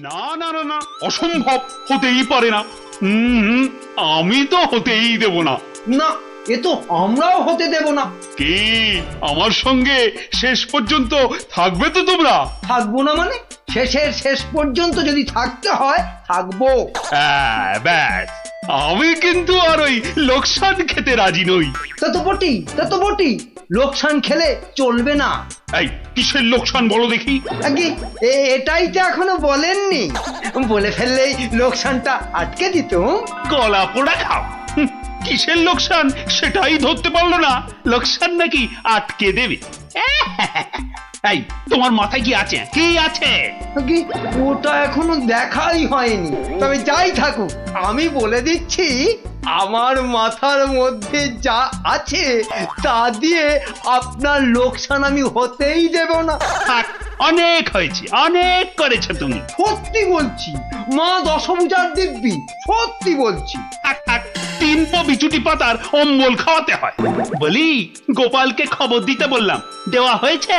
না না না না, অসম্ভব, হতেই পারে না। আমি তো হতেই দেব না। না, এ তো আমরাও হতে দেব না। কি আমার সঙ্গে শেষ পর্যন্ত থাকবে তো তোমরা? থাকবো না মানে? শেষের শেষ পর্যন্ত যদি থাকতে হয় থাকবো। হ্যাঁ, ব্যাস, আমি কিন্তু আর ওই লোকসান খেতে রাজি নই। তা তো বটেই, লোকসান খেলে চলবে না। এই কিসের লোকসান বলো দেখি? আগে এটাই তো এখনো বলেননি। বলে ফেললেই লোকসানটা আটকে দিত। গলা পোড়া খাও। কিসের লোকসান সেটাই ধরতে পারলো না, লোকসান নাকি আটকে দেবে। এই তোমার মাথায় কি আছে? কি আছে? আগে ওটা এখনো দেখাই হয়নি। তবে যাই থাকুক, আমি বলে দিচ্ছি, আমার মাথার মধ্যে যা আছে তা দিয়ে আপনার লোকসান আমি হতেই দেব না। থাক, অনেক হয়েছে, অনেক করেছো তুমি। সত্যি বলছি, মা দশভুজার দিব্যি, সত্যি বলছি। থাক থাক, 3 পো বিচুটি পাতার অম্বল খাওয়াতে হয়। বলি, গোপালকে খবর দিতে বললাম, দেওয়া হয়েছে?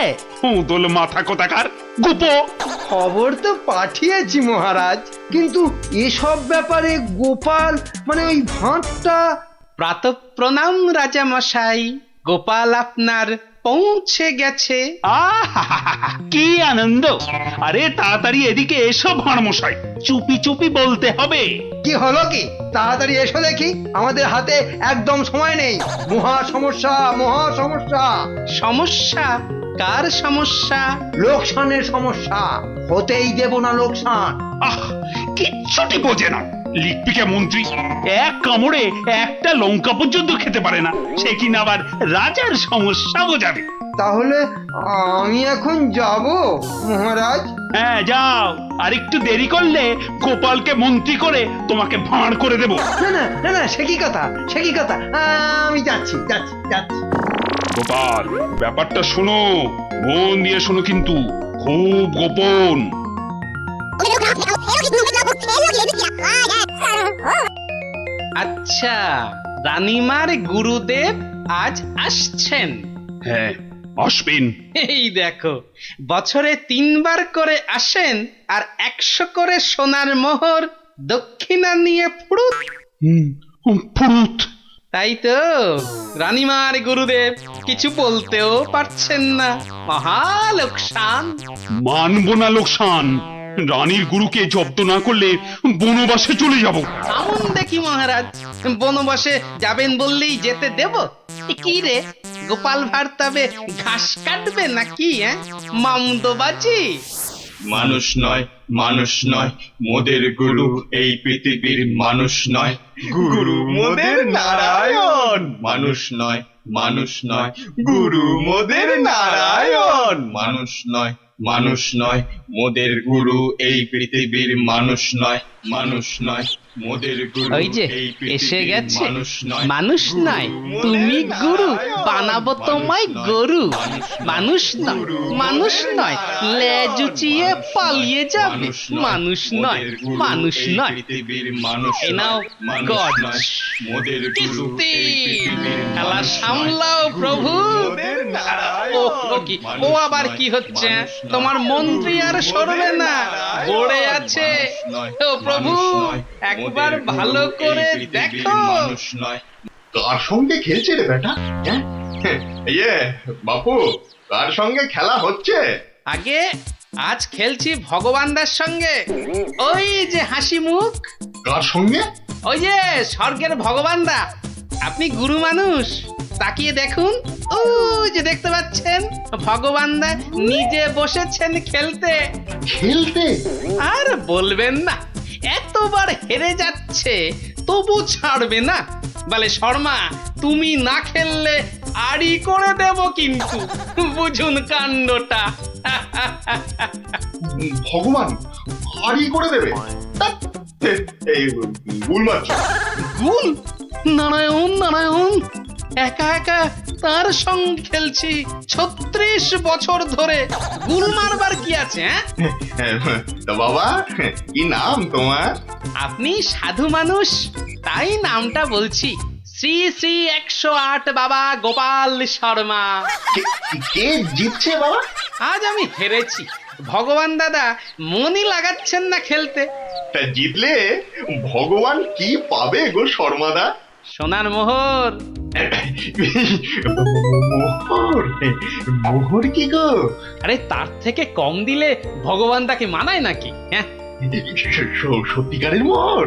দোল মাথা কোথাকার গুপো। খবর তো পাঠিয়েছি মহারাজ, কিন্তু এসব ব্যাপারে গোপাল মানে ওই ভাঁটটা। প্রাতঃ প্রণাম রাজা মশাই, গোপাল আপনার পৌঁছে গেছে। আহা, কি আনন্দ! আরে তাড়াতাড়ি এদিকে এসো ভাঁড় মশাই, চুপি চুপি বলতে হবে। কি হলো কি? তাড়াতাড়ি এসো দেখি, আমাদের হাতে একদম সময় নেই। মহা সমস্যা, মহা সমস্যা। সমস্যা? কার সমস্যা? লোকসানের সমস্যা, হতেই দেব না লোকসান। আহ, কিচ্ছুটি বোঝে না। লিখপিকা মন্ত্রী এক কামড়ে একটা লঙ্কা পর্যন্ত খেতে পারে না, সে কিনা আবার রাজার সমস্যা বোঝাবে। তাহলে আমি এখন যাব মহারাজ? হ্যাঁ যাও, আর একটু দেরি করলে গোপালকে মন্ত্রী করে তোমাকে ভাঁড় করে দেব। না না না না, সে কি কথা, সে কি কথা। আমি যাচ্ছি যাচ্ছি যাচ্ছি। গোপাল, ব্যাপারটা শোনো, মন দিয়ে শোনো, কিন্তু খুব গোপন। আচ্ছা, রানীমার গুরুদেব আজ আসছেন? হ্যাঁ, আসবেন। এই দেখো, বছরে 3 বার করে আসেন, আর 100 করে সোনার মোহর দক্ষিণা নিয়ে ফুরুত। ফুরুত। তাই তো, রানীমার গুরুদেব কিছু বলতেও পারছেন না। মহা লোকসান। মানবো না লোকসান। রানীর গুরুকে জব্দ না করলে বনবাসে চলে যাব। আমন দেখি মহারাজ, বনবাসে যাবেন বললেই যেতে দেব? কি রে, গোপাল ভাঁড় তবে ঘাস কাটবে নাকি? মামদোবাজি। মানুষ নয়, মানুষ নয়, মোদের গুরু এই পৃথিবীর মানুষ নয়, গুরু মোদের নারায়ণ। মানুষ নয়, মানুষ নয়, গুরু মোদের নারায়ণ। মানুষ নয়, মানুষ নয়, মোদের গুরু এই পৃথিবীর মানুষ নয়, মানুষ নয়, মোদের গুরু ওই যে এই এসে পৃথিবীর গেছে। মানুষ নয়, মানুষ নয়, তুমি গুরু, বানাবো তোমায় গরু। মানুষ নয়, মানুষ নয়, লেজ উঁচিয়ে পালিয়ে যাবে। মানুষ নয়, মানুষ নয়। পৃথিবীর মানুষ এ নাও নয়, গজ। নয়, মোদের গুরু কিস্তি। এই পৃথিবীর খেলা মানুষ নয়, সামলাও প্রভু। মোদের নারায়ণ। ও কি, ও আবার কি হচ্ছে? তোমার মন্ত্রী আর সরবে না, পড়ে আছে। ও প্রভু, একবার ভালো করে দেখো। মানুষ নয়। কার সঙ্গে খেলছে রে বেটা? ইয়ে বাপু, কার সঙ্গে খেলা হচ্ছে? আগে আজ খেলছি ভগবানদার সঙ্গে। ওই যে হাসি মুখ, কার সঙ্গে? ওই যে স্বর্গের ভগবানদা। আপনি গুরু মানুষ, তাকিয়ে দেখুন, ও যে দেখতে পাচ্ছেন, ভগবানদা নিজে বসেছেন খেলতে। খেলতে? আর বলবেন না, এতবার হেরে যাচ্ছে তবু ছাড়বে না। বলে, শর্মা তুমি না খেললে আড়ি করে দেব কিন্তু, বুঝুন কাণ্ডটা। ভগবান হারি করে দেবে? এই ভুল মারছ। গুল? নারায়ণ নারায়ণ, একা একা তার সঙ্গে খেলছি 36 বছর ধরে। গুল মারবার কি আছে? তা বাবা, কি নাম তোমার? আপনি সাধু মানুষ, তাই নামটা বলছি। শ্রী শ্রী 108 বাবা গোপাল শর্মা। কে জিতছে বাবা? আজ আমি হেরেছি, ভগবান দাদা মনই লাগাচ্ছেন না খেলতে। তা জিতলে ভগবান কি পাবে গো শর্মাদা? সোনার মোহর। মোহর? মোহর কি গো? আরে তার থেকে কম দিলে ভগবান দাকে মানায় নাকি? হ্যাঁ, সত্যিকারের মোহর?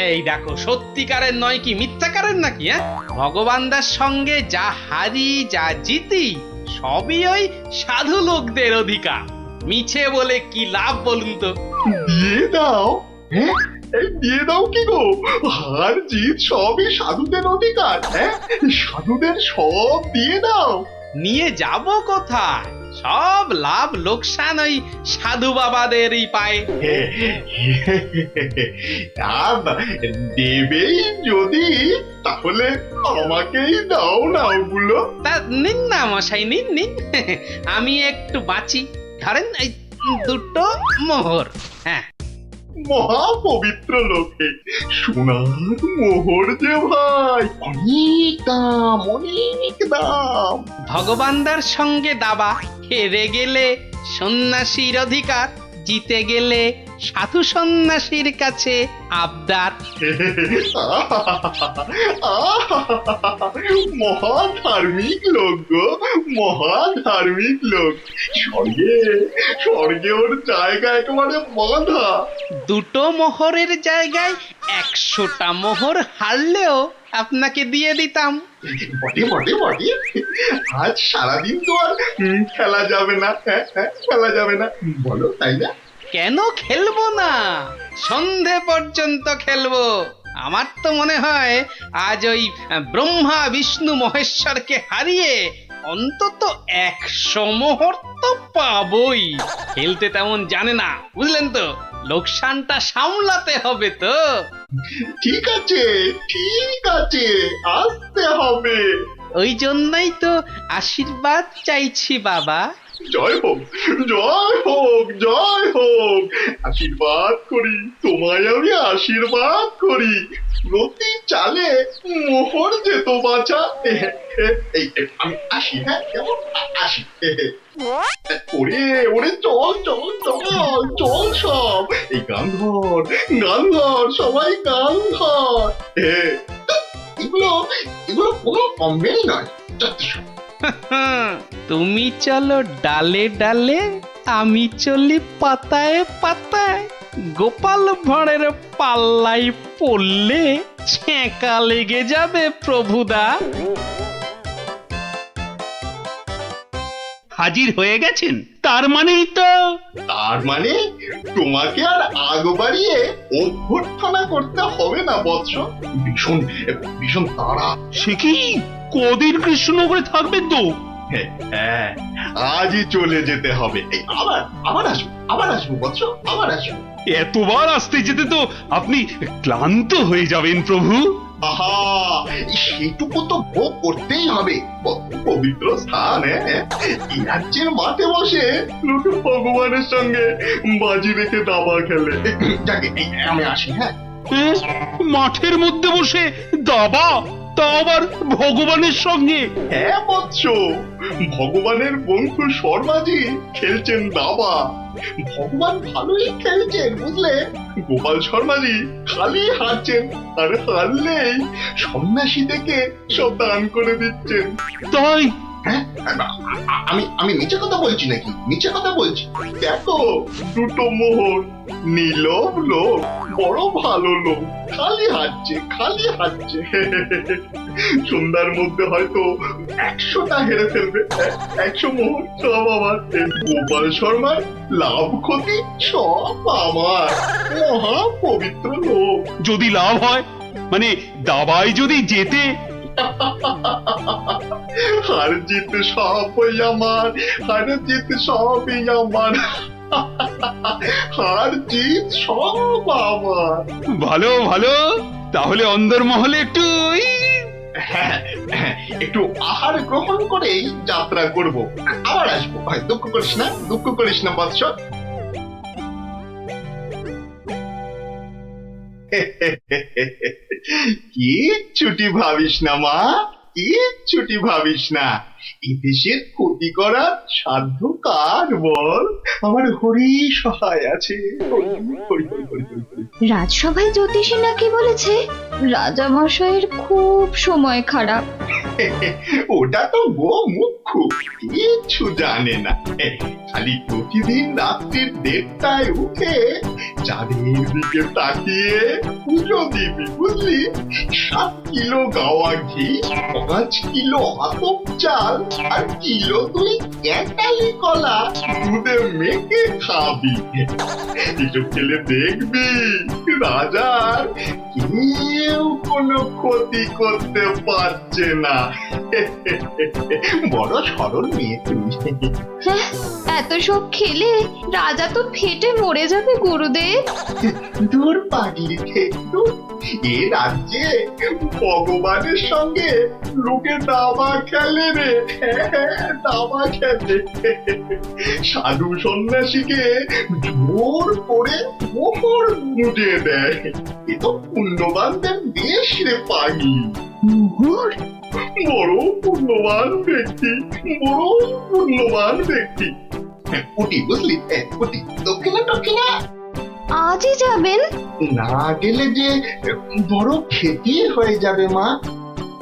এই দেখো, সত্যিকারের নয় কি মিথ্যাকারের নাকি? হ্যাঁ, ভগবান দার সঙ্গে যা হারি যা জিতি সবই ওই সাধু লোকদের অধিকার। মিছে বলে কি লাভ বলুন তো? দিয়ে দাও। হ্যাঁ, এই দিয়ে দাও কি গো? হার জিত সবই সাধুদের অধিকার। হ্যাঁ, সাধুদের সব দিয়ে দাও। নিয়ে যাব কোথায়? সব লাভ লোকসান ওই সাধু বাবাদেরই পায়। দেবেই যদি, তাহলে আমাকেই দাও না ওগুলো। তা নিন না মশাই, নিন নিন। আমি একটু বাঁচি, ধরেন এই দুটো মোহর। হ্যাঁ, মহা পবিত্র লোকে সোনার মোহর যে ভাই, অনেক দাম, অনেক দাম। ভগবানদার সঙ্গে দাবা, হেরে গেলে সন্ন্যাসীর অধিকার, জিতে গেলে সাধু সন্ন্যাসীর কাছে আবদার। মহা ধার্মিক লোক গো, মহা ধার্মিক লোক। স্বর্গে, স্বর্গে ওর জায়গা একেবারে বাঁধা। দুটো মোহরের জায়গায় 100টা মোহর হারলেও আপনাকে দিয়ে দিতাম। বটে বটে বটে, আজ সারাদিন তো আর খেলা যাবে না। হ্যাঁ, খেলা যাবে না, বলো তাই না? কেন খেলবো না? সন্ধে পর্যন্ত খেলবো। আমার তো মনে হয় আজ ওই ব্রহ্মা বিষ্ণু মহেশ্বরকে হারিয়ে অন্তত 100 মোহর তো পাবই। খেলতে তেমন জানে না, বুঝলেন তো? লোকসানটা সামলাতে হবে তো। ঠিক আছে, ঠিক আছে, আসতে হবে। ওই জন্যই তো আশীর্বাদ চাইছি বাবা। জয় হোক, জয় হোক, জয় হোক। আশীর্বাদ করি, তোমায় আমি আশীর্বাদ করি। প্রতি চালে মোহর যেত বাঁচা। এই আমি আসি, হ্যাঁ, কেমন আসি। ওরে ওরে, চল চল চল চল সব। এই গান ধর, গান ধর, সবাই গান ধর। এগুলো এগুলো কোনো কমবেই নয়। তুমি চলো ডালে ডালে, আমি চলি পাতায় পাতায়। গোপাল ভাঁড়ের পাল্লাই পড়লে ছেঁকা লেগে যাবে প্রভুদা। হাজির হয়ে গেছেন, তার মানেই তো। তার মানে তোমাকে আর আগ বাড়িয়ে অভ্যর্থনা করতে হবে না বৎস। ভীষণ ভীষণ তাড়া। সে কি কদিন কৃষ্ণনগরে থাকবেন তো? হ্যাঁ, আজই চলে যেতে হবে। এই আবার আবার আসবো, আবার আসবো বৎস, আবার আসবো। এতবার আসতে যেতে তো আপনি ক্লান্ত হয়ে যাবেন প্রভু। আহা, সেটুকু তো ভোগ করতেই হবে। পবিত্র স্থান, এই রাজ্যের মাঠে বসে লোকে ভগবানের সঙ্গে বাজি রেখে দাবা খেলে। যাকে আমি আসি। হ্যাঁ, মাঠের মধ্যে বসে দাবা, তা আবার ভগবানের সঙ্গে? হ্যাঁ বৎস, ভগবানের বন্ধু শর্মাজি খেলছেন দাবা। ভগবান ভালোই খেলছেন, বুঝলে। গোপাল শর্মাজি খালি হারছেন, আর হারলেই সন্ন্যাসী থেকে সব দান করে দিচ্ছেন। তাই? হ্যাঁ, আমি আমি মিছে কথা বলছি নাকি? মিছে কথা বলছি? দেখো, দুটো মোহর, নীলব লোক, বড় ভালো লোক, খালি হাঁটছে, খালি হাঁটছে। সন্ধ্যার মধ্যে হয়তো 100টা হেরে ফেলবে। 100 মোহর সব আমার। গোপাল শর্মার লাভ ক্ষতি সব আমার। মহা পবিত্র লোক। যদি লাভ হয়, মানে দাবায় যদি জেতে? হার জিত সবই আমার, হার জিত সবই আমার, হার জিত সব আমার। ভালো ভালো, তাহলে অন্দরমহলে একটু হ্যাঁ, একটু আহার গ্রহণ করেই যাত্রা করব। আবার আসবো, দুঃখ করিস না, দুঃখ করিস না বৎস। কি ছুটি ভাবিস না মা, কিচ্ছুটি ভাবিস না, এই দেশের ক্ষতি করার সাধ্য কার বল? আমার হরি সহায় আছে। হরি, হরি, হরি, হরি, হরি, হরি। রাজসভায় জ্যোতিষী নাকি বলেছে রাজা মশাইয়ের খুব সময় খারাপ। ওটা তো মুখ্য, কিচ্ছু জানে না। খালি প্রতিদিন রাত্রির 1:30টায় উঠে চাঁদের দিকে তাকিয়ে পুজো দিবি, বুঝলি? 7 কিলো গাওয়া ঘি, 5 কিলো আতপ চাল আর কিলো 2 ক্যাটালি কলা দুধে মেখে খাবি। এসব খেলে দেখবি রাজার কেউ কোনো ক্ষতি করতে পারছে না। বড় সরল মেয়ে তুমি। হ্যাঁ, এত সব খেলে রাজা তো ফেটে মরে যাবে গুরুদেব। দূর পাগলি খেতু, এ রাজ্যে ভগবানের সঙ্গে লোকে দাবা খেলে রে, দাবা খেলে। সাধু সন্ন্যাসীকে জোর করে মোহর গুঁজে দেয়। এ তো পুণ্যবানদের দেশ রে পাগি। মোহর? বড় পুণ্যবান ব্যক্তি, বড় পুণ্যবান ব্যক্তি। উঠি, বুঝলি? উঠি, দক্ষিণা আজই যাবেন? না গেলে যে বড় ক্ষতি হয়ে যাবে মা।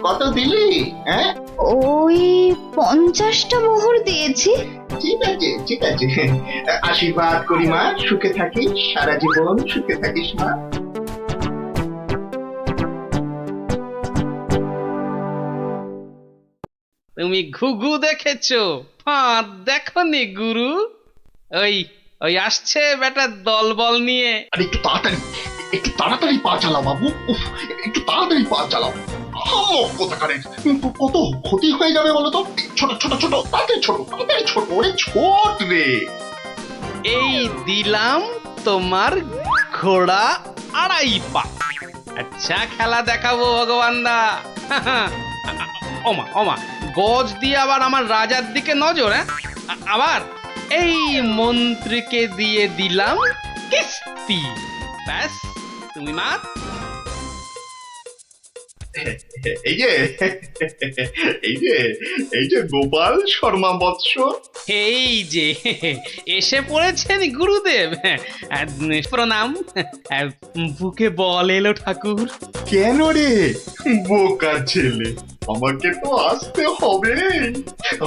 কত দিলি? হ্যাঁ, ওই 50টা মোহর দিয়েছি। ঠিক আছে, ঠিক আছে। আশীর্বাদ করি মা, সুখে থাকিস, সারা জীবন সুখে থাকিস মা। তুমি ঘুঘু দেখেছো, ফাঁদ দেখনি গুরু? ওই ওই আসছে বেটার দলবল নিয়ে। আর একটু তাড়াতাড়ি পা চালাও বাবু। উফ, একটু তাড়াতাড়ি পা চালাও। কোথাকারের কত ক্ষতি হয়ে যাবে বলো তো? ছোট ছোট ছোট, তাড়াতাড়ি ছোট, তাড়াতাড়ি ছোট, ওরে ছোট রে। এই দিলাম তোমার ঘোড়া 2.5 পা। আচ্ছা খেলা দেখাবো ভগবান দা। ওমা ওমা, গজ দিয়ে আবার আমার রাজার দিকে নজর। হ্যাঁ, আবার এই মন্ত্রীকে দিয়ে দিলাম কিস্তি। ব্যাস, তুমি মাত। এই যে এই যে এই যে গোপাল শর্মা বৎস। এই যে এসে পড়েছেন গুরুদেব। প্রণাম। বুকে বল এলো ঠাকুর। কেন রে বোকা ছেলে, আমাকে তো আসতে হবে।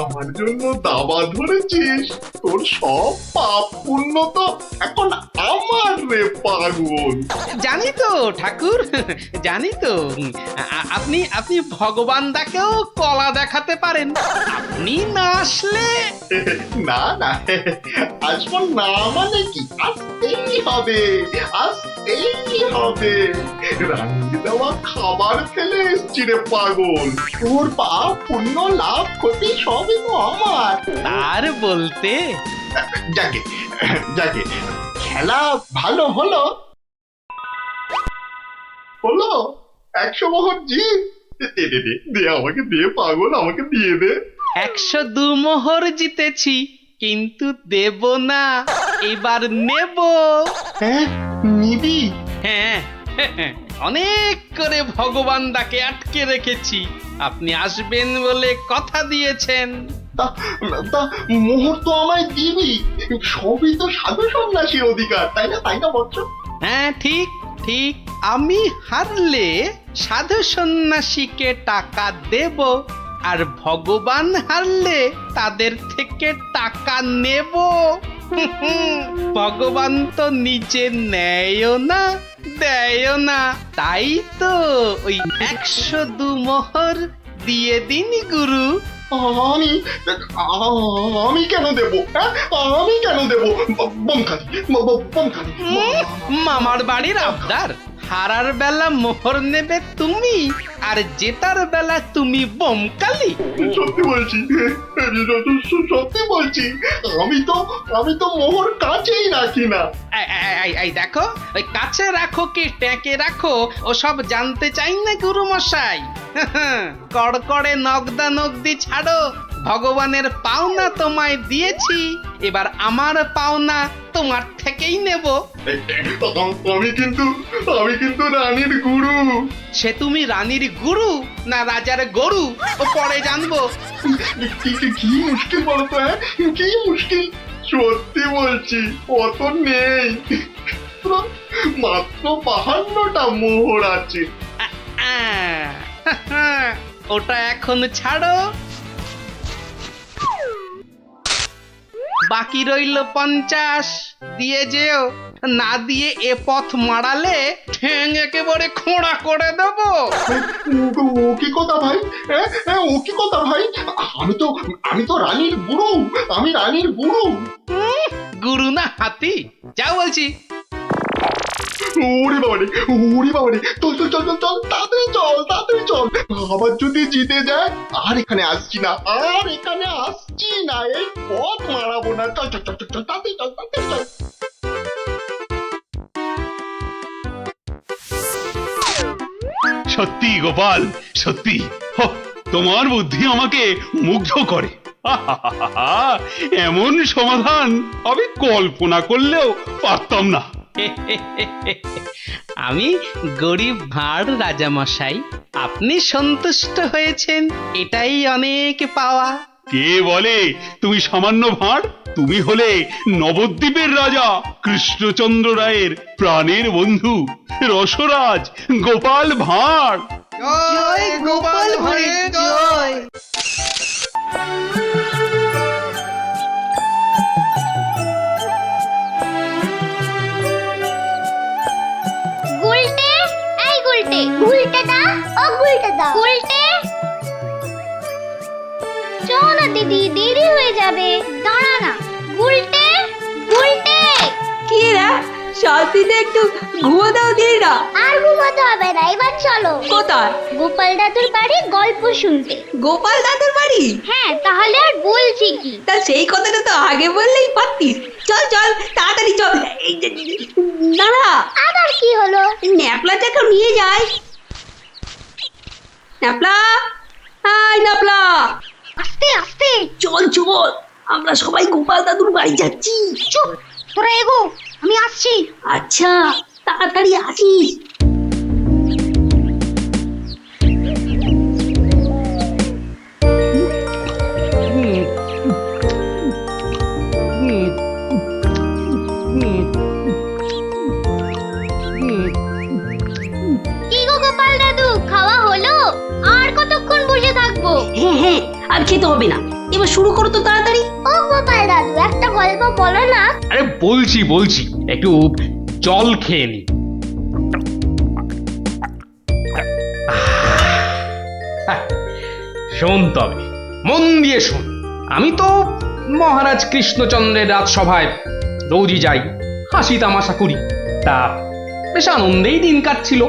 আমার জন্য দাবা ধরেছিস, তোর সব পাপ পুণ্য তো এখন আমার রে পাগল। জানি তো ঠাকুর, জানি তো। আপনি আপনি ভগবান দাকেও কলা দেখাতে পারেন। আপনি না আসলে না না, আসবো না মানে কি? আসতেই হবে, আসতেই হবে। রান্নি দেওয়া খাবার খেলে এসছি রে পাগল। তোর পাপ পুণ্য লাভ ক্ষতি সবই তো আমার। আর বলতে যাকে যাকে খেলা ভালো হলো হলো। 100 মোহর জিত। দে আমাকে, দে পাগল, আমাকে দিয়ে দে। 102 মোহর জিতেছি, কিন্তু দেব না, এবার নেব। হ্যাঁ, নিবি? হ্যাঁ, অনেক করে ভগবান দাকে আটকে রেখেছি। আপনি আসবেন বলে কথা দিয়েছেন। তা তা মোহর তো আমায় দিবি। সবই তো সাধু সন্ন্যাসীর অধিকার, তাই না? তাই না বৎস? হ্যাঁ, ঠিক ঠিক। আমি হারলে সাধু সন্ন্যাসীকে টাকা দেব, আর ভগবান হারলে তাদের থেকে টাকা নেব। ভগবান তো নিজে নেয়ও না, দেয়ও না। তাই তো ওই 102 মোহর দিয়ে দিন গুরু। আমি আমি কেন দেব? হ্যাঁ, আমি কেন দেব? বমখালি বমখালি। মামার বাড়ির আবদার। হারার বেলা মোহর নেবে তুমি, আর জেতার বেলা তুমি বমকালি। সত্যি বলছি, সত্যি বলছি। আমি তো মোহর কাছেই রাখি না। এই দেখো, ওই কাছে রাখো কি ট্যাঁকে রাখো ও সব জানতে চাই না গুরু মশাই। কড়কড়ে নগদা নগদি ছাড়ো, ভগবানের পাওনা তোমায় দিয়েছি, এবার আমার পাওনা তোমার থেকেই নেব। আমি কিন্তু রানীর গুরু। সে তুমি রানীর গুরু না রাজার গরু ও পরে জানবো। কি মুশকিল বলতো, হ্যাঁ? কি মুশকিল? সত্যি বলছি, অত নেই, মাত্র 52টা মোহর আছে। ওটা এখন ছাড়ো, বাকি রইল 50। দিয়ে যেও, না দিয়ে এ পথ মারালে ঠ্যাং একেবারে খোঁড়া করে দেবো। ও কি কথা ভাই? ও কি কথা ভাই? আমি তো রানীর গুরু, আমি রানীর গুরু। গুরু না হাতি, যা বলছি। ওরে বাবারে, চল, তাড়াতাড়ি চল। আবার যদি জিতে যায়, আর এখানে আসছি না, এই পথ মারাবো না। চল, তাড়াতাড়ি চল। সত্যি গোপাল, সত্যি তোমার বুদ্ধি আমাকে মুগ্ধ করে। এমন সমাধান আমি কল্পনা করলেও পারতাম না। আমি গরিব ভাঁড় রাজামশাই, আপনি সন্তুষ্ট হয়েছেন, এটাই অনেক পাওয়া। কে বলে তুমি সামান্য ভাঁড়? তুমি হলে নবদ্বীপের রাজা কৃষ্ণচন্দ্র রায়ের প্রাণের বন্ধু রসরাজ গোপাল ভাঁড়। জয় গোপাল ভাঁড়ের জয়। গুলটে, এই গুলটে, গুলটে দা, ও গুলটে দা, গুলটে। চল না দিদি, দেরি হয়ে যাবে, দাঁড়া না। গুলটে, গুলটে। কি রে, শান্তিতে একটু ঘুমো দাও দিদিরা। আর ঘুমাতে হবে না, এবার চলো। কোথায়? গোপাল দাদুর বাড়ি গল্প শুনতে। গোপাল দাদুর বাড়ি? হ্যাঁ, তাহলে আর বলছি কি? তা সেই কথাটা তো আগে বললেই পারতিস। চল তাড়াতাড়ি চল। এই যে, দাঁড়া, আবার কি হলো? ন্যাপলাটাকে নিয়ে যাই। ন্যাপলা, হাই ন্যাপলা, আস্তে আস্তে চল, আমরা সবাই গোপাল দাদুর বাড়ি যাচ্ছি। চুপ, তোরা এগো, আমি আসছি। আচ্ছা, তাড়াতাড়ি আসিস। কি গো গোপাল দাদু, খাওয়া হলো? আর কতক্ষণ বসে থাকবো? হ্যাঁ, আর খেতে হবে না, এবার শুরু করো তো তাড়াতাড়ি। ও গোপাল দাদু, একটা গল্প বলো না। আরে বলছি, একটু জল খেয়ে নি। শোন তবে, মন দিয়ে শোন। আমি তো মহারাজ কৃষ্ণচন্দ্রের রাজসভায় রোজই যাই, হাসি তামাশা করি, তা বেশ আনন্দেই দিন কাটছিল।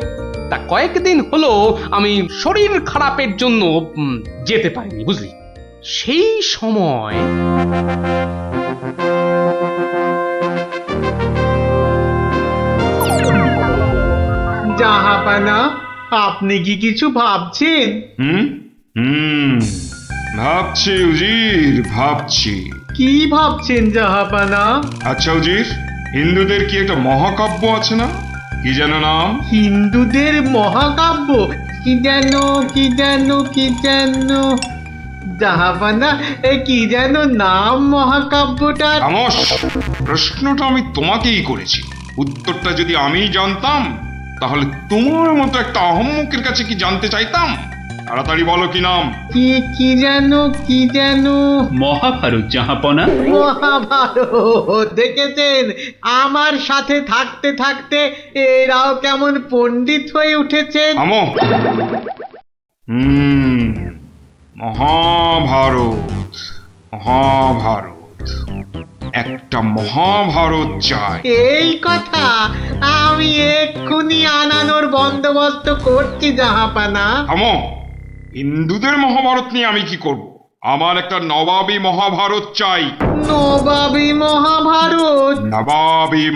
তা কয়েকদিন হলো আমি শরীর খারাপের জন্য যেতে পারিনি, বুঝলি। সেই সময় জাহাপানা, আপনি কি কিছু ভাবছেন? ভাবছি উজির, ভাবছি। কি ভাবছেন জাহাপানা? আচ্ছা উজির, হিন্দুদের কি একটা মহাকাব্য আছে না? কি যেন নাম? হিন্দুদের মহাকাব্য? কি যেন জাহাপানা, কি যেন নাম মহাকাব্যটার? খামোশ! প্রশ্নটা আমি তোমাকেই করেছি, উত্তরটা যদি আমি জানতাম তাহলে তোমার মতো একটা আহম্মকের কাছে কি জানতে চাইতাম? তাড়াতাড়ি বলো কি নাম? কি যেন মহাভারত জাহাপনা। মহাভারত। দেখেছেন, আমার সাথে থাকতে থাকতে এরাও কেমন পণ্ডিত হয়ে উঠেছেন। থামো। মহাভারত, একটা মহাভারত চাই। এই কথা আমি এক্ষুনি আনানোর বন্দোবস্ত করছি জাহাপানা। থামো। হিন্দুদের মহাভারত নিয়ে আমি কি করব? আমার একটা নবাবী মহাভারত চাই। নবাবী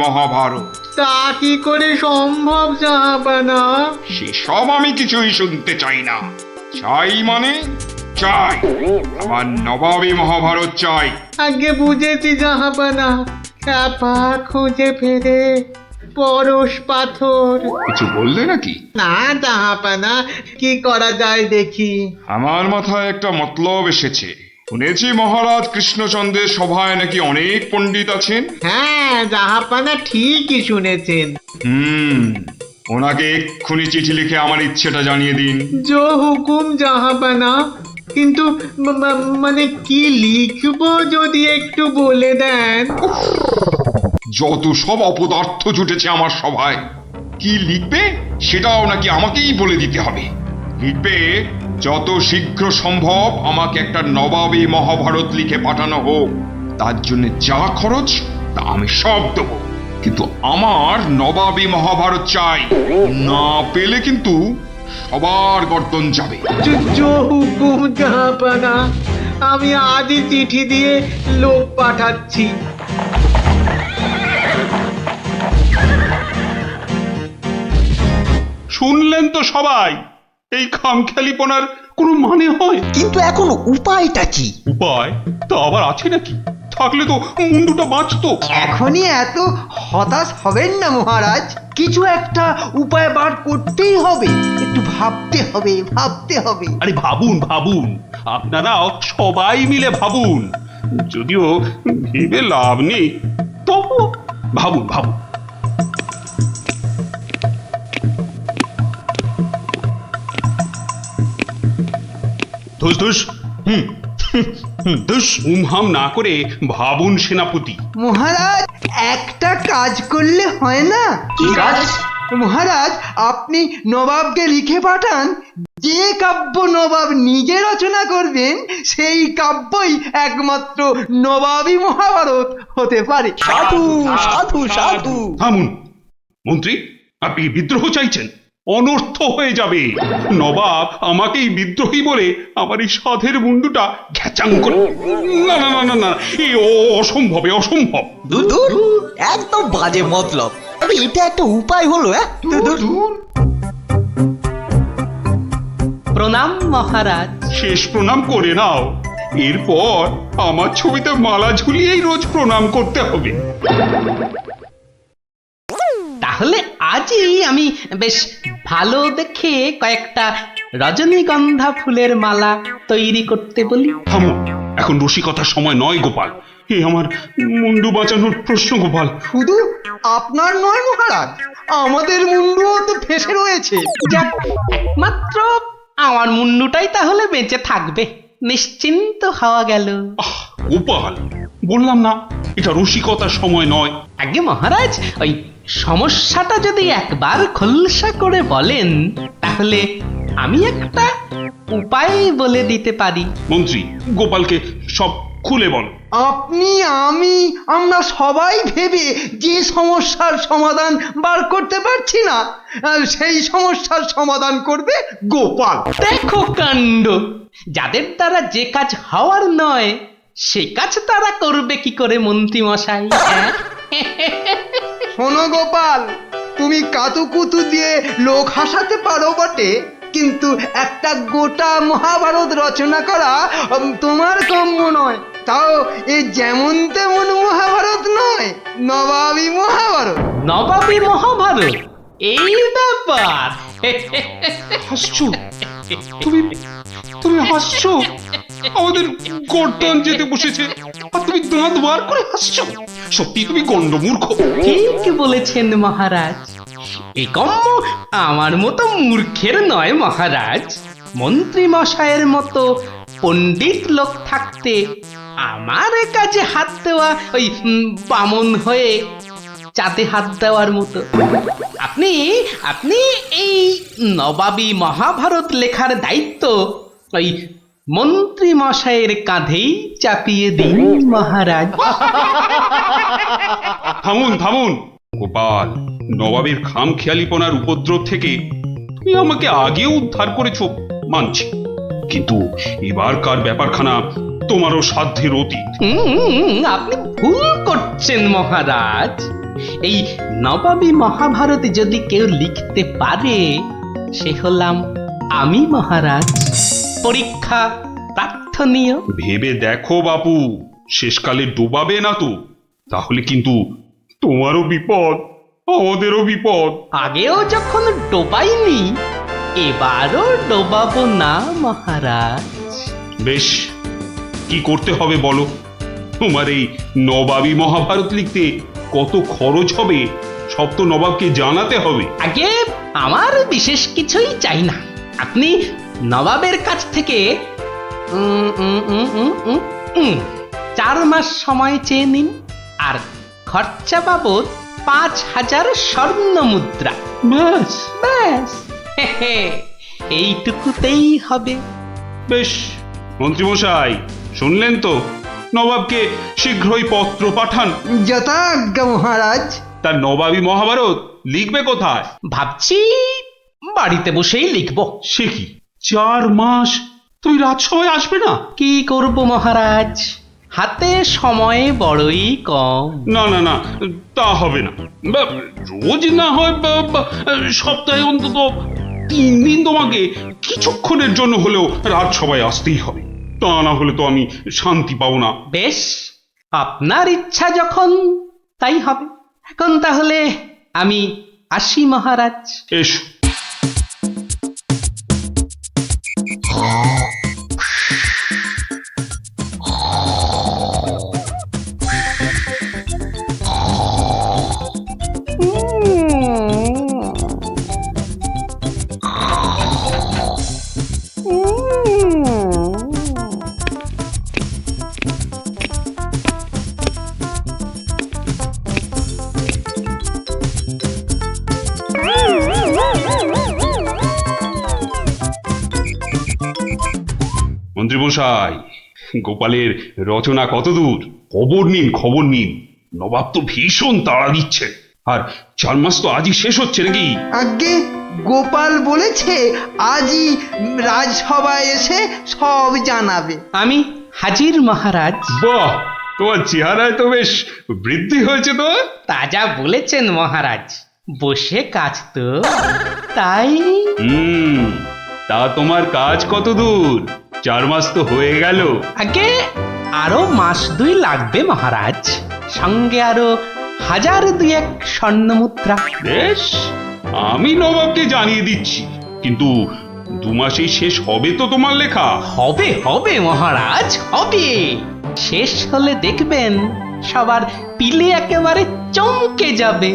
মহাভারত। তা কি করে সম্ভব জাহাপানা? সেসব আমি কিছুই শুনতে চাই না। চাই মানে চাই, আমার নবাবী মহাভারত চাই। আগে বুঝেছি জাহাপানা, চাপা খুঁজে ফেরে পরশ পাথর। কিছু বললে নাকি? না জাহাপানা, কি করা যায় দেখি। আমার মাথায় একটা মতলব এসেছে। শুনেছি মহারাজ কৃষ্ণচন্দ্রের সভায় নাকি অনেক পণ্ডিত আছেন। হ্যাঁ জাহাপানা, ঠিকই শুনেছেন। ওনাকে এক্ষুনি চিঠি লিখে আমার ইচ্ছেটা জানিয়ে দিন। জো হুকুম জাহাপানা, কিন্তু মানে কি লিখবো যদি একটু বলে দেন। যত সব অপদার্থ জুটেছে আমার সভায়, কি লিখবে সেটাও নাকি আমাকেই বলে দিতে হবে। লিখবে, যত শীঘ্র সম্ভব আমাকে একটা নবাবী মহাভারত লিখে পাঠানো হোক, তার জন্য যা খরচ তা আমি সব দেবো, কিন্তু আমার নবাবী মহাভারত চাই। না পেলে কিন্তু সবার গর্দন যাবে। জো হুকুম জাহাপানা, আমি আজই চিঠি দিয়ে লোক পাঠাচ্ছি। শুনলেন তো সবাই, এই খামখেয়ালিপনার কোনো মানে হয়? কিন্তু এখন উপায়টা কি? উপায় তো আবার আছে নাকি? থাকলে তো মুন্ডুটা বাঁচতো। এখনই এত হতাশ হবেন না মহারাজ, কিছু একটা উপায় বার করতেই হবে। একটু ভাবতে হবে, ভাবতে হবে। আরে ভাবুন ভাবুন, আপনারাও সবাই মিলে ভাবুন। যদিও ভেবে লাভ নেই, তবু ভাবুন ভাবুন। ধুস ধুস, ধুস উমহাম না করে ভাবুন সেনাপতি। মহারাজ, একটা কাজ করলে হয় না? কি কাজ? মহারাজ, আপনি নবাবকে লিখে পাঠান, যে কাব্য নবাব নিজে রচনা করবেন সেই কাব্যই একমাত্র নবাবী মহাভারত হতে পারে। সাধু সাধু সাধু। থামুন মন্ত্রী, আপনি কি বিদ্রোহ চাইছেন? অনর্থ হয়ে যাবে। নবাব আমাকেই বিদ্রোহী বলে আমার এই সাধের মুন্ডুটা ঘ্যাচাং করে। না না না না না, এই অসম্ভব, অসম্ভব। দূর একদম বাজে মতলব। আরে এটা একটা উপায় হলো। প্রণাম মহারাজ। শেষ প্রণাম করে নাও, এরপর আমার ছবিতে মালা ঝুলিয়েই রোজ প্রণাম করতে হবে। তাহলে আজই আমি বেশ ভালো দেখে কয়েকটা রজনীগন্ধা ফুলের মালা তৈরি করতে বলি। থামো, এখন রসিকতার সময় নয় গোপাল। আমার মুন্ডু বাঁচানোর প্রশ্ন গোপাল। শুধু আপনার নয় মহারাজ, আমাদের মুন্ডুও তো ফেসে রয়েছে। যাক, একমাত্র আমার মুন্ডুটাই তাহলে বেঁচে থাকবে, নিশ্চিন্ত হওয়া গেল। গোপাল, বললাম না এটা রসিকতার সময় নয়। আগে মহারাজ, ওই সমস্যাটা যদি একবার খোলসা করে বলেন, তাহলে আমি একটা উপায় বলে দিতে পারি। মন্ত্রী, গোপালকে সব খুলে বল। আপনি, আমি, আমরা সবাই ভেবে যে সমস্যার সমাধান বার করতে পারছি না, সেই সমস্যার সমাধান করবে গোপাল। দেখো কাণ্ড, যাদের দ্বারা যে কাজ হওয়ার নয় সে কাজ তারা করবে কি করে মন্ত্রী মশাই? শোনো গোপাল, তুমি কাতুকুতু দিয়ে লোক হাসাতে পারো বটে, কিন্তু একটা গোটা মহাভারত রচনা করা তোমার কাম্য নয়। তাও এ যেমন তেমন মহাভারত নয়, নবাবী মহাভারত। নবাবী মহাভারত, এই ব্যাপার। হাসছো তুমি, তুমি হাসছো? আমাদের গর্দান যেতে বসেছে আর তুমি দাঁত বার করে হাসছো? সত্যি তুমি গন্ডমূর্খ। ঠিক বলেছেন মহারাজ, এ কম্ম আমার মতো মূর্খের নয় মহারাজ। মন্ত্রী মশাইয়ের মতো পণ্ডিত লোক থাকতে আমার কাজে হাত দেওয়া ওই বামন হয়ে চাঁদে হাত দেওয়ার মতো। আপনি আপনি এই নবাবী মহাভারত লেখার দায়িত্ব ওই মন্ত্রী মশাইয়ের কাঁধেই চাপিয়ে দিন মহারাজ। থামুন থামুন গোপাল, নবাবের খামখেয়ালিপনার উপদ্রব থেকে তুমি আমাকে আগেও উদ্ধার করেছো মানছি, কিন্তু এবারকার ব্যাপারখানা তোমারও সাধ্যের অতীত। আপনি ভুল করছেন মহারাজ। এই নবাবী মহাভারত যদি কেউ লিখতে পারে সে হলাম আমি মহারাজ। পরীক্ষা প্রার্থনীয়। ভেবে দেখো বাপু, শেষকালে ডোবাবে না তো, তাহলে কিন্তু তোমারও বিপদ, আমাদেরও বিপদ। আগেও যখন ডোবাইনি, এবারও ডোবাবো না মহারাজ। বেশ, কি করতে হবে বলো? তোমার এই নবাবী মহাভারত লিখতে কত খরচ হবে সব তো নবাবকে জানাতে হবে। আগে আমার বিশেষ কিছুই চাই না, আপনি নবাবের কাছ থেকে 4 মাস সময় চেয়ে নিন, আর খরচা বাবদ 5,000 স্বর্ণ মুদ্রা। ব্যাস ব্যাস, এইটুকুতেই হবে। বেশ, মন্ত্রীমশাই শুনলেন তো, নবাবকে শীঘ্রই পত্র পাঠান। যথাজ্ঞা মহারাজ। তার নবাবী মহাভারত লিখবে কোথায়? ভাবছি বাড়িতে বসেই লিখব। সে কি, 4 মাস তুমি রাজসভায় আসবে না? কি করব মহারাজ, হাতে সময় বড়ই কম। না না না, তা হবে না। রোজ না হয় সপ্তাহে অন্তত 3 দিন তোমাকে কিছুক্ষণের জন্য হলেও রাজসভায় আসতেই হবে, তা না হলে তো আমি শান্তি পাবো না। বেশ, আপনার ইচ্ছা যখন তাই হবে। এখন তাহলে আমি আসি মহারাজ। এসো। মন্ত্রীমশাই, গোপালের রচনা কত দূর? খবর নিন, খবর নিন। নবাব তো ভীষণ তাড়া দিচ্ছে, আর 4 মাস তো আজই শেষ হচ্ছে নাকি? আগে গোপাল বলেছে আজই রাজসভায় এসে সব জানাবে। আমি হাজির মহারাজ। বাহ, তোমার চেহারায় তো বেশ বৃদ্ধি হয়েছে তো। তাজা বলেছেন মহারাজ, বসে কাজ তো তাই। তা তোমার কাজ কত দূর? 4 মাস তো হয়ে গেল। আগে আরো 1-2 মাস লাগবে মহারাজ, সঙ্গে আরো 1000-2 স্বর্ণ মুদ্রা। বেশ, আমি নবাবকে জানিয়ে দিচ্ছি, কিন্তু 2 মাসেই শেষ হবে তো তোমার লেখা? হবে হবে মহারাজ, হবে। শেষ হলে দেখবেন সবার পিলে একেবারে চমকে যাবে।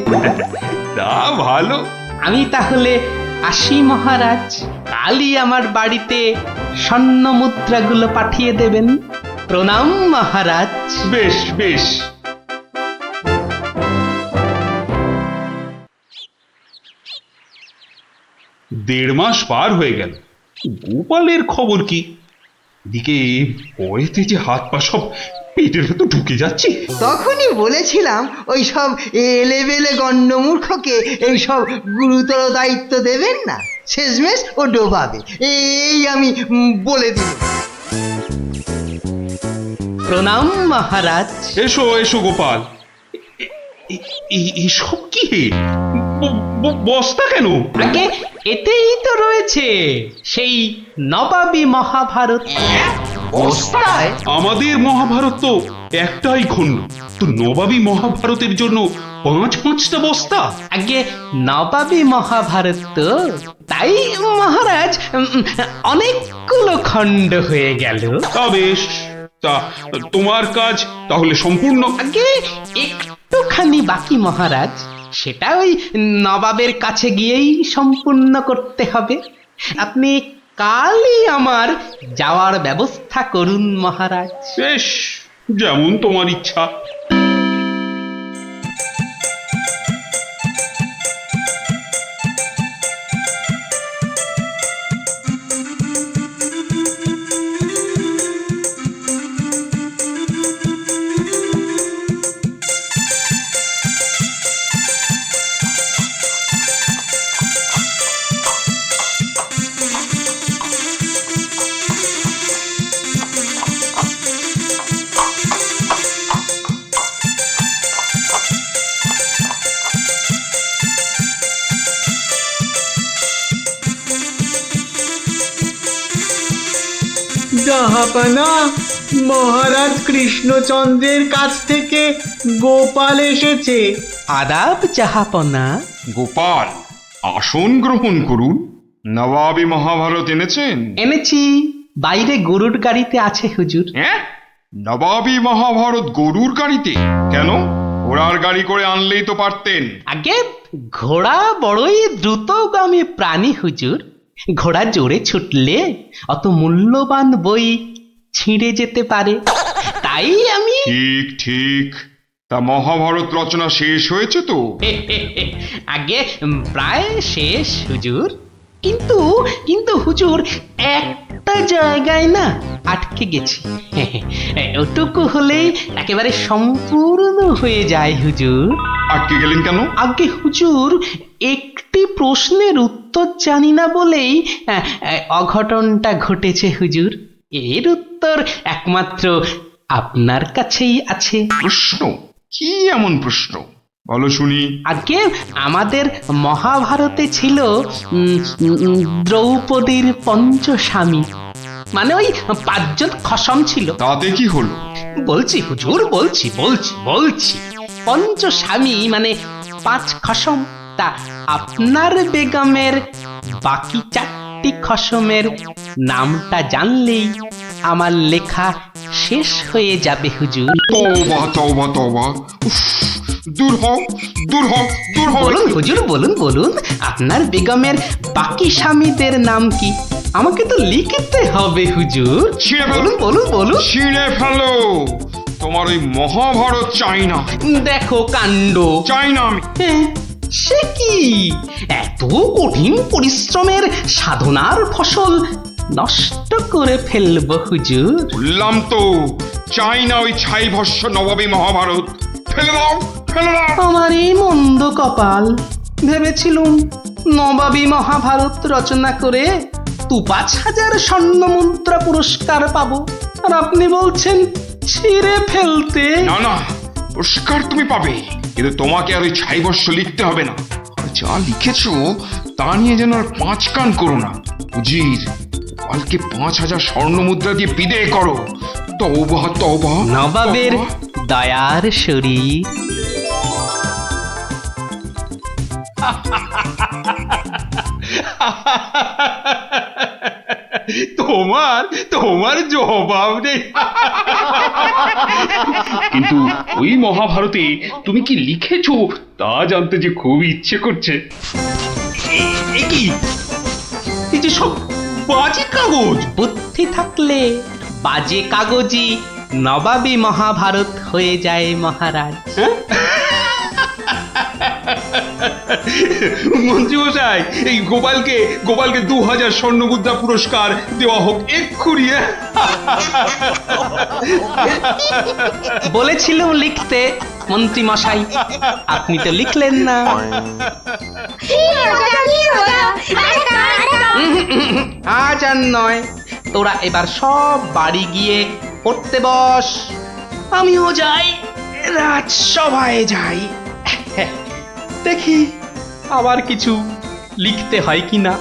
তা ভালো। আমি তাহলে আসি মহারাজ, কালই আমার বাড়িতে স্বর্ণ মুদ্রাগুলো পাঠিয়ে দেবেন। প্রণাম মহারাজ। বেশ বেশ। দেড় মাস পার হয়ে গেল, গোপালের খবর কি? এদিকে ভয়েতে যে হাত পা সব পেটের ভেতর ঢুকে যাচ্ছে। তখনই বলেছিলাম ওই সব এলেবেলে গণ্ডমূর্খকে এই সব গুরুতর দায়িত্ব দেবেন না, শেষমেশ ও ডোবাবে, এই আমি বলে দিই। প্রণাম মহারাজ। এসো এসো গোপাল। এসব কি? বস্তা কেন? আগে এতেই তো রয়েছে সেই নবাবী মহাভারত। বস্তায়? আমাদের মহাভারত তো একটাই খণ্ড, তো নবাবী মহাভারতের জন্য 5-5টা বস্তা? আগে নবাবী মহাভারত তো, তাই মহারাজ অনেকগুলো খণ্ড হয়ে গেল। তা বেশ, তা তোমার কাজ তাহলে সম্পূর্ণ? আগে একটুখানি বাকি মহারাজ, সেটা ওই নবাবের কাছে গিয়েই সম্পূর্ণ করতে হবে। আপনি কালই আমার যাওয়ার ব্যবস্থা করুন মহারাজ। বেশ, যেমন তোমার ইচ্ছা। জাহাপানা, মহারাজ কৃষ্ণচন্দ্রের কাছ থেকে গোপাল এসেছে। আদাব জাহাপনা। গোপাল, আসন গ্রহণ করুন। নবাবী মহাভারত এনেছেন? এনেছি, বাইরে গরুর গাড়িতে আছে হুজুর। হ্যাঁ, নবাবী মহাভারত গরুর গাড়িতে? কেন, ঘোড়ার গাড়ি করে আনলেই তো পারতেন। আগে ঘোড়া বড়ই দ্রুতগামী প্রাণী হুজুর, ঘোড়া জোরে ছুটলে অত মূল্যবান বই ছিঁড়ে যেতে পারে, তাই আমি ঠিক ঠিক। তা মহাভারত রচনা শেষ হয়েছে তো? আগে প্রায় শেষ হুজুর, কিন্তু কিন্তু হুজুর একটা জায়গায় না আটকে গেছি। ওটুকু হলেই একেবারে সম্পূর্ণ হয়ে যায় হুজুর। আটকে গেলেন কেন? আগে হুজুর, একটি প্রশ্নের উত্তর জানি না বলেই অঘটনটা ঘটেছে হুজুর। এর উত্তর একমাত্র আপনার কাছেই আছে। প্রশ্ন? কি এমন প্রশ্ন, বলো শুনি। আগে আমাদের মহাভারতে ছিল দ্রৌপদীর পঞ্চস্বামী, মানে ওই 5 জন খসম ছিল। তাতে কি হলো? বলছি হুজুর, বলছি বলছি বলছি পঞ্চস্বামী মানে 5 খসম। তা আপনার বেগমের বাকি 4টি খসমের নামটা জানলেই আমার লেখা শেষ হয়ে যাবে হুজুর। তওবা তওবা তওবা, উফ, দূর হও দূর হও দূর হও। বলুন হুজুর, বলুন বলুন, আপনার বেগমের বাকি স্বামীদের নাম কি? আমাকে তো লিখতে হবে হুজুর। ছিঁড়ে ফেলো। বলুন বলুন বলুন। ছিঁড়ে ফেলো, তোমার ওই মহাভারত চাই না। দেখো কাণ্ড। চাই না আমি। সে কি, এত কঠিন পরিশ্রমের সাধনার ফসল নষ্ট করে ফেলবো হুজুর? বললাম তো, চাই না ওই ছাই ভস্য নবাবী মহাভারত। ফেলে দাও ফেলে দাও। আমার এই মন্দ কপাল, ভেবেছিলুম নবাবী মহাভারত রচনা করে 5,000 স্বর্ণ মুদ্রা পুরস্কার পাবো, আর আপনি বলছেন ছিঁড়ে ফেলতে। না না, পুরস্কার তুমি পাবে, কিন্তু তোমাকে আর ওই ছাই ভস্য লিখতে হবে না। আর যা লিখেছো তা নিয়ে যেন আর 5 কান করো না। উজির, কালকে 5,000 স্বর্ণ মুদ্রা দিয়ে বিদেয় করো। তওবা তওবা। নবাবের দয়ার শরীর। তোমার তোমার জবাব নেই। কিন্তু ওই মহাভারতে তুমি কি লিখেছো তা জানতে যে খুব ইচ্ছে করছে। এ কি, এই যে সব বাজে কাগজ। বুদ্ধি থাকলে বাজে কাগজই নবাবী মহাভারত হয়ে যায় মহারাজ। মন্ত্রী মশাই, এই গোপালকে 2000 স্বর্ণ মুদ্রা পুরস্কার দেওয়া হোক এক্ষুনি। বলেছিলাম লিখতে মন্ত্রী মশাই, আপনি তো লিখলেন না। আজ আর নয়, তোরা এবার সব বাড়ি গিয়ে পড়তে বস। আমিও যাই, রাজসভায় যাই, দেখি আবার কিছু লিখতে হয় কিনা।